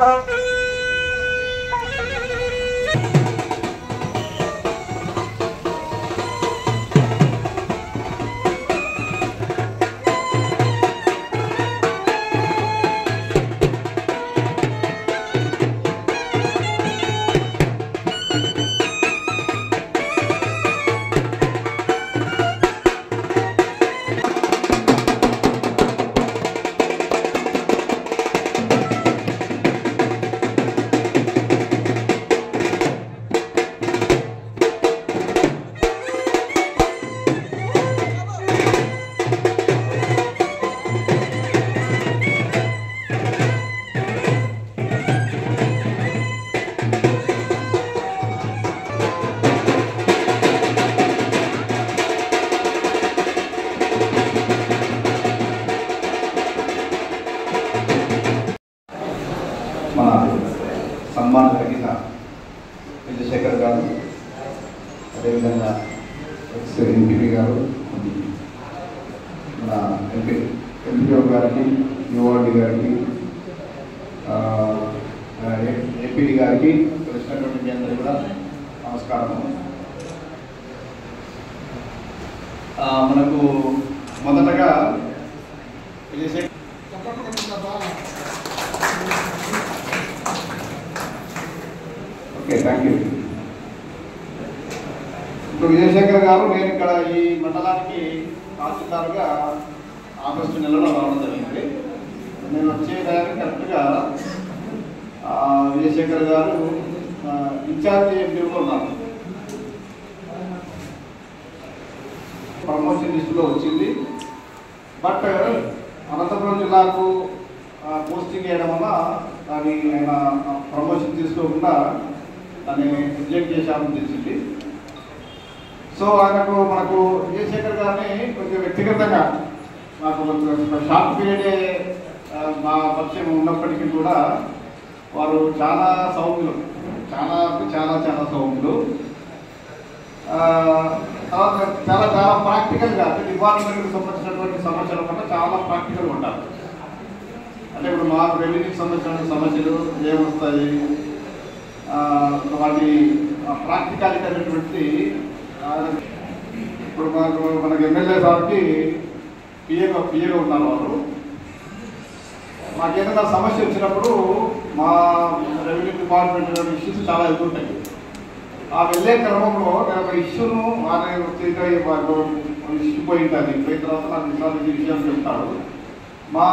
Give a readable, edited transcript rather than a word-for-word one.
మన సన్మాన తగిన విజయశేఖర్ గారు, అదేవిధంగా ఎక్స్ ఎంపీపీ గారు, మన ఎంపీఓ గారికి, యుఓడి గారికి, ఎంపీడీ గారికి, వచ్చినటువంటి అందరికీ కూడా నమస్కారం. మనకు మొదటగా విజయశేఖర్ ఓకే, థ్యాంక్ యూ. ఇప్పుడు విజయశేఖర్ గారు, నేను ఇక్కడ ఈ మండలానికి తహసీల్దార్గా ఆగస్టు నెలలో రావడం జరిగింది. నేను వచ్చే టైంకి కరెక్ట్గా విజయశేఖర్ గారు ఇన్ఛార్జి ఎంపీలో ఉన్నారు. ప్రమోషన్ లిస్టులో వచ్చింది. బట్ అనంతపురం జిల్లాకు పోస్టింగ్ చేయడం వల్ల దాన్ని ఆయన ప్రమోషన్ తీసుకోకుండా దాన్ని రిజెక్ట్ చేశామని తెలిసింది. సో మనకు విజయశేఖర్ గారిని కొంచెం వ్యక్తిగతంగా నాకు షార్ట్ పీరియడే మా పరిచయం ఉన్నప్పటికీ కూడా వారు చాలా సౌమ్యులు, చాలా చాలా చాలా సౌమ్యులు. తర్వాత చాలా చాలా ప్రాక్టికల్గా, డిపార్ట్మెంట్కి సంబంధించినటువంటి సమస్యల పట్ల చాలా ప్రాక్టికల్గా ఉంటారు. అంటే ఇప్పుడు మాకు రెవెన్యూకి సంబంధించిన సమస్యలు ఏమొస్తాయి, వాటి ప్రాక్టికాలిటీ అనేటువంటి ఇప్పుడు మనకి ఎమ్మెల్యే గారికి పిఏగా ఉన్నారు. వారు మాకేదైనా సమస్య వచ్చినప్పుడు మా రెవెన్యూ డిపార్ట్మెంట్ ఇష్యూస్ చాలా ఎదుగుతాయి. ఆ వెళ్ళే క్రమంలో నేను ఒక ఇష్యూను ఇష్యూ పోయింది. పోయిన తర్వాత నాకు విషయాలు చెప్తాడు. మా